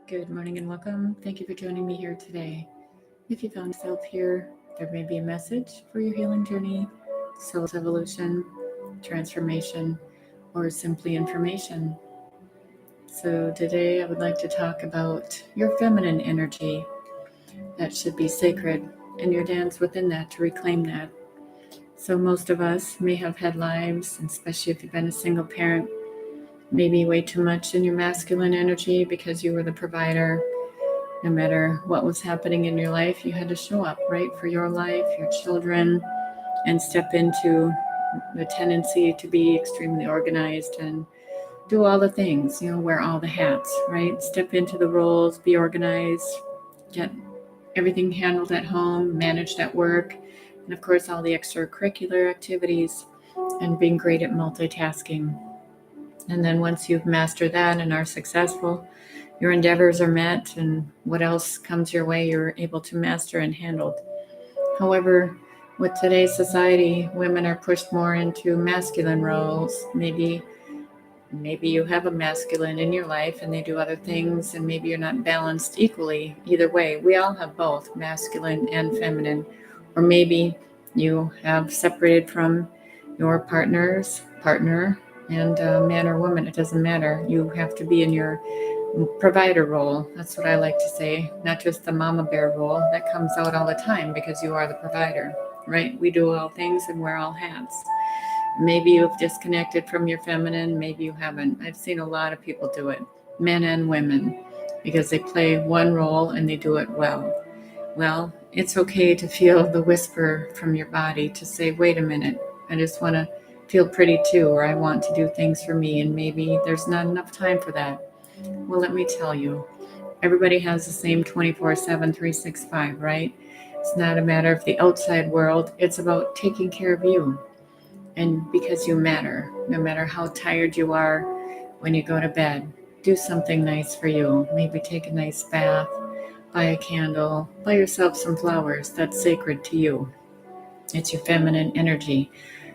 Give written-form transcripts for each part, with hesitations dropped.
Good morning and welcome. Thank you for joining me here today. If you found yourself here, there may be a message for your healing journey, soul's evolution, transformation, or simply information. So, today I would like to talk about your feminine energy that should be sacred and your dance within that to reclaim that. So, most of us may have had lives, and especially if you've been a single parent, maybe way too much in your masculine energy because you were the provider. No matter what was happening in your life, you had to show up, right, for your life, your children, and step into the tendency to be extremely organized and do all the things, wear all the hats, right? Step into the roles, be organized, get everything handled at home, managed at work, and of course, all the extracurricular activities, and being great at multitasking. And then once you've mastered that and are successful, your endeavors are met, and what else comes your way, you're able to master and handle. However, with today's society, women are pushed more into masculine roles. Maybe you have a masculine in your life and they do other things, and maybe you're not balanced equally. Either way, we all have both masculine and feminine. Or maybe you have separated from your partner, and man or woman, it doesn't matter. You have to be in your provider role. That's what I like to say, not just the mama bear role that comes out all the time because you are the provider, right? We do all things and wear all hats. Maybe you've disconnected from your feminine, maybe you haven't. I've seen a lot of people do it, men and women, because they play one role and they do it well. Well, it's okay to feel the whisper from your body to say, wait a minute, I just want to feel pretty too, or I want to do things for me, and maybe there's not enough time for that. Well, let me tell you, everybody has the same 24/7, 365, right? It's not a matter of the outside world, it's about taking care of you. And because you matter, no matter how tired you are when you go to bed, do something nice for you. Maybe take a nice bath, buy a candle, buy yourself some flowers. That's sacred to you. It's your feminine energy.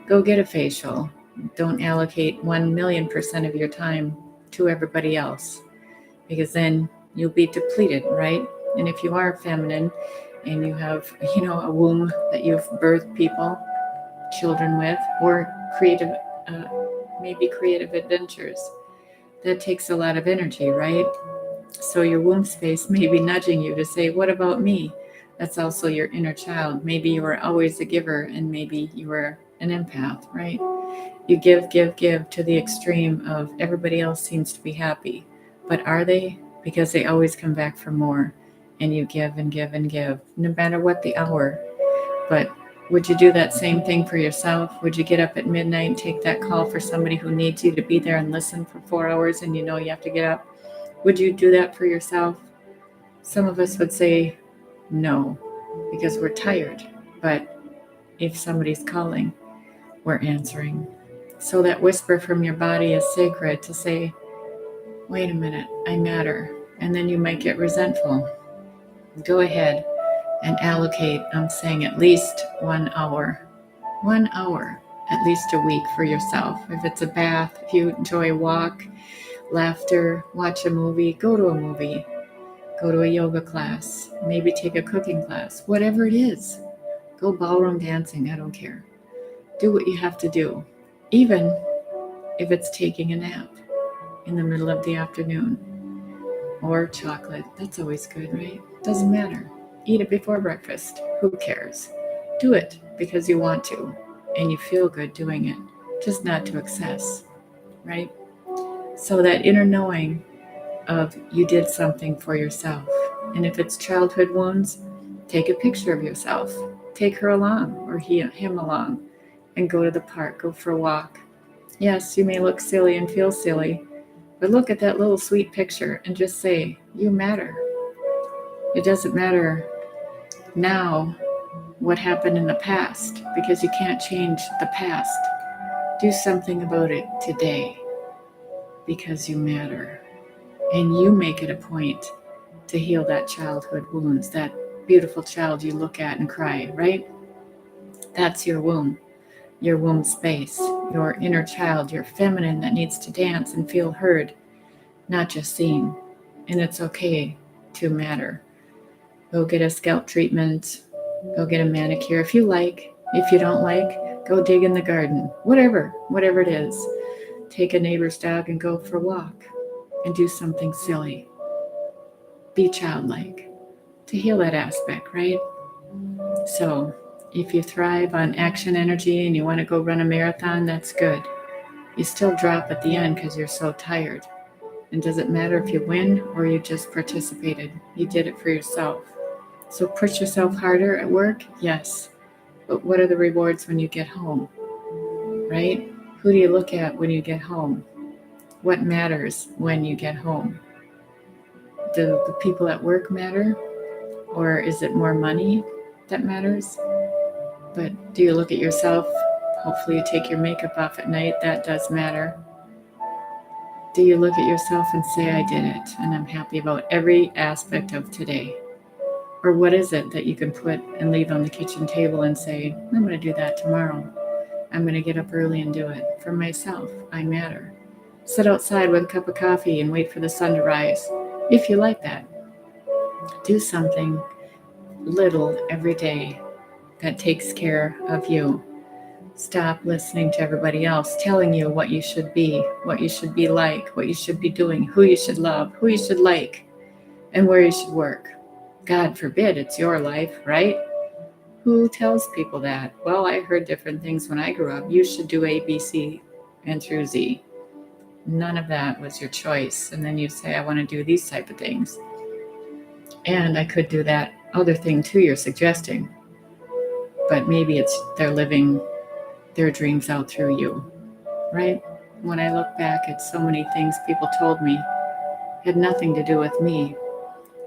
Go get a facial. Don't allocate 1,000,000% of your time to everybody else, because then you'll be depleted, right? And if you are feminine and you have, a womb that you've birthed people, children with, or creative, maybe creative adventures, that takes a lot of energy, right? So your womb space may be nudging you to say, what about me? That's also your inner child. Maybe you were always a giver, and maybe you were an empath, right? You give, give, give to the extreme of everybody else seems to be happy. But are they? Because they always come back for more. And you give and give and give, no matter what the hour. But would you do that same thing for yourself? Would you get up at midnight and take that call for somebody who needs you to be there and listen for 4 hours and you know you have to get up? Would you do that for yourself? Some of us would say no, because we're tired. But if somebody's calling, we're answering. So that whisper from your body is sacred to say, wait a minute, I matter. And then you might get resentful. Go ahead and allocate, I'm saying at least 1 hour. 1 hour, at least a week for yourself. If it's a bath, if you enjoy a walk, laughter, watch a movie, go to a movie, go to a yoga class, maybe take a cooking class, whatever it is. Go ballroom dancing, I don't care. Do what you have to do, even if it's taking a nap in the middle of the afternoon. Or chocolate, that's always good, right? Doesn't matter. Eat it before breakfast, who cares? Do it because you want to, and you feel good doing it, just not to excess, right? So that inner knowing of you did something for yourself. And if it's childhood wounds, take a picture of yourself. Take her along or him along and go to the park, go for a walk. Yes, you may look silly and feel silly, but look at that little sweet picture and just say, you matter. It doesn't matter now what happened in the past, because you can't change the past. Do something about it today, because you matter. And you make it a point to heal that childhood wounds, that beautiful child you look at and cry, right? That's your womb space, your inner child, your feminine that needs to dance and feel heard, not just seen. and it's okay to matter. Go get a scalp treatment, go get a manicure if you like. If you don't like, go dig in the garden. Whatever it is. Take a neighbor's dog and go for a walk and do something silly. Be childlike to heal that aspect, right? So if you thrive on action energy and you want to go run a marathon, that's good. You still drop at the end because you're so tired. And does it matter if you win or you just participated? You did it for yourself. So push yourself harder at work? Yes. But what are the rewards when you get home? Right? Who do you look at when you get home? What matters when you get home? Do the people at work matter? Or is it more money that matters? But do you look at yourself? Hopefully you take your makeup off at night. That does matter. Do you look at yourself and say, I did it, and I'm happy about every aspect of today? Or what is it that you can put and leave on the kitchen table and say, I'm going to do that tomorrow. I'm going to get up early and do it. For myself, I matter. Sit outside with a cup of coffee and wait for the sun to rise. If you like that, do something little every day that takes care of you. Stop listening to everybody else telling you what you should be like, what you should be doing, who you should love, who you should like, and where you should work. God forbid it's your life, right? Who tells people that? Well, I heard different things when I grew up. You should do A, B, C, and through Z. None of that was your choice. And then you say, I want to do these type of things. And I could do that other thing too you're suggesting. But maybe it's they're living their dreams out through you, right? When I look back at so many things people told me had nothing to do with me.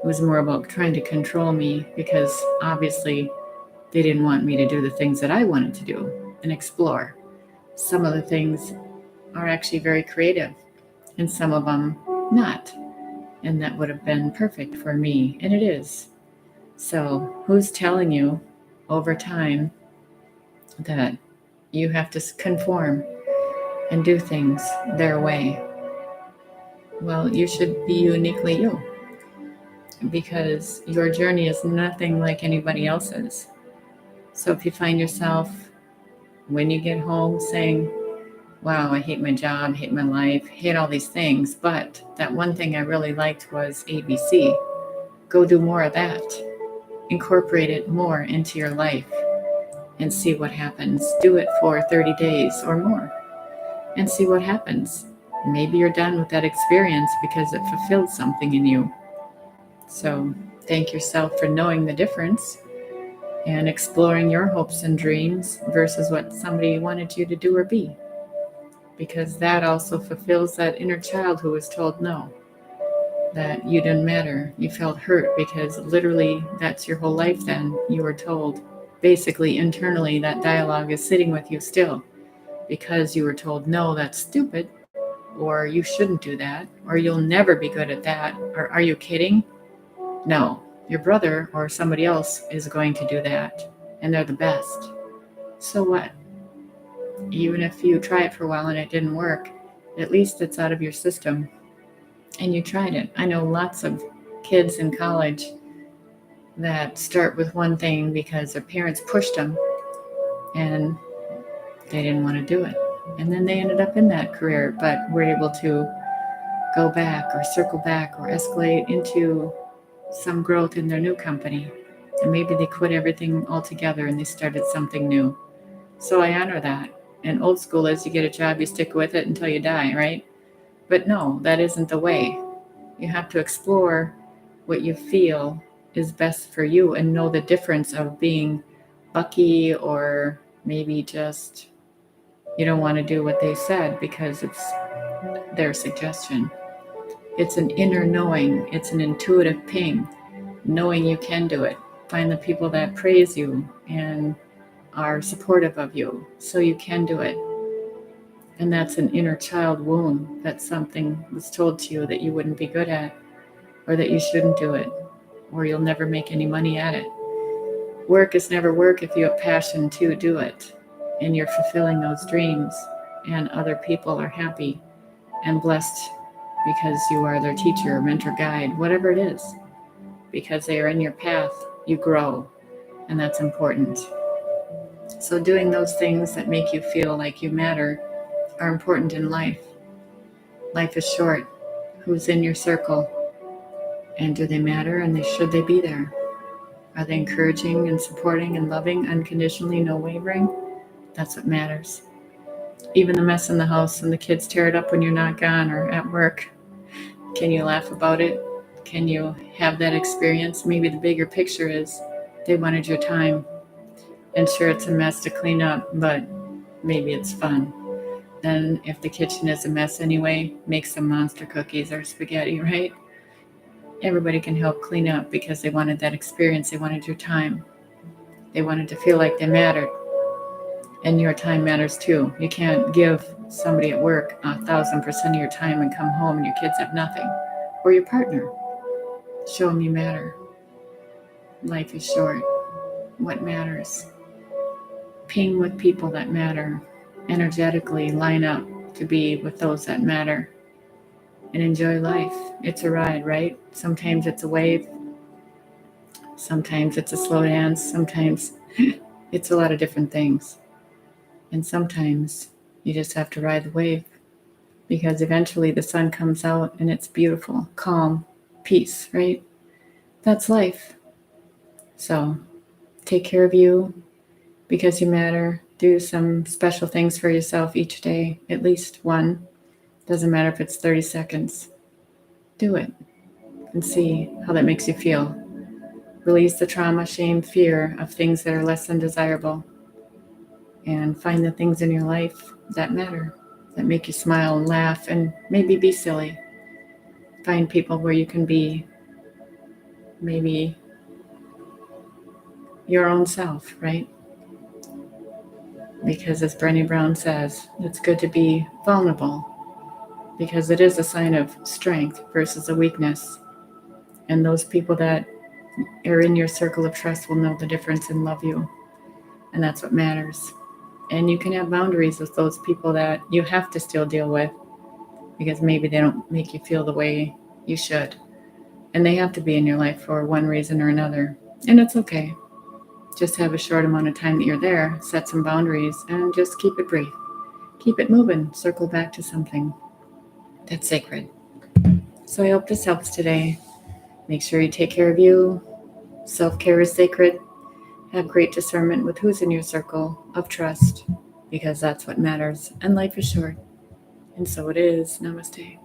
It was more about trying to control me because obviously they didn't want me to do the things that I wanted to do and explore. Some of the things are actually very creative and some of them not. And that would have been perfect for me, and it is. So who's telling you over time that you have to conform and do things their way? Well, you should be uniquely you because your journey is nothing like anybody else's. So if you find yourself when you get home saying, wow, I hate my job, hate my life, hate all these things, but that one thing I really liked was ABC, go do more of that. Incorporate it more into your life and see what happens. Do it for 30 days or more and see what happens. Maybe you're done with that experience because it fulfilled something in you. So thank yourself for knowing the difference and exploring your hopes and dreams versus what somebody wanted you to do or be. Because that also fulfills that inner child who was told no, that you didn't matter. You felt hurt because literally that's your whole life then. You were told basically internally that dialogue is sitting with you still because you were told, no, that's stupid, or you shouldn't do that, or you'll never be good at that, or are you kidding? No, your brother or somebody else is going to do that and they're the best. So what? Even if you try it for a while and it didn't work, at least it's out of your system and you tried it. I know lots of kids in college that start with one thing because their parents pushed them and they didn't want to do it. And then they ended up in that career, but were able to go back or circle back or escalate into some growth in their new company. And maybe they quit everything altogether and they started something new. So I honor that. And old school is you get a job, you stick with it until you die, right? But no, that isn't the way. You have to explore what you feel is best for you and know the difference of being bucky or maybe just you don't want to do what they said because it's their suggestion. It's an inner knowing. It's an intuitive ping, knowing you can do it. Find the people that praise you and are supportive of you so you can do it. And that's an inner child wound that something was told to you that you wouldn't be good at or that you shouldn't do it or you'll never make any money at it. Work is never work if you have passion to do it and you're fulfilling those dreams and other people are happy and blessed because you are their teacher, mentor, guide, whatever it is. Because they are in your path, you grow, and that's important. So doing those things that make you feel like you matter are important in life. Life is short. Who's in your circle? And do they matter, and should they be there? Are they encouraging and supporting and loving unconditionally, no wavering? That's what matters. Even the mess in the house and the kids tear it up when you're not gone or at work. Can you laugh about it? Can you have that experience? Maybe the bigger picture is they wanted your time. And sure, it's a mess to clean up, but maybe it's fun. Then if the kitchen is a mess anyway, make some monster cookies or spaghetti, right? Everybody can help clean up because they wanted that experience. They wanted your time. They wanted to feel like they mattered. And your time matters too. You can't give somebody at work 1,000% of your time and come home and your kids have nothing. Or your partner. Show them you matter. Life is short. What matters? Ping with people that matter. Energetically line up to be with those that matter. And enjoy life. It's a ride, right? Sometimes it's a wave. Sometimes it's a slow dance. Sometimes it's a lot of different things. And sometimes you just have to ride the wave, because eventually the sun comes out and it's beautiful, calm, peace, right? That's life. So take care of you because you matter. Do some special things for yourself each day, at least one. Doesn't matter if it's 30 seconds. Do it and see how that makes you feel. Release the trauma, shame, fear of things that are less than desirable. And find the things in your life that matter, that make you smile and laugh and maybe be silly. Find people where you can be maybe your own self, right? Because as Brené Brown says, it's good to be vulnerable because it is a sign of strength versus a weakness. And those people that are in your circle of trust will know the difference and love you. And that's what matters. And you can have boundaries with those people that you have to still deal with because maybe they don't make you feel the way you should. And they have to be in your life for one reason or another. And it's okay. Just have a short amount of time that you're there, set some boundaries, and just keep it brief. Keep it moving. Circle back to something that's sacred. So I hope this helps today. Make sure you take care of you. Self-care is sacred. Have great discernment with who's in your circle of trust, because that's what matters. And life is short. And so it is. Namaste.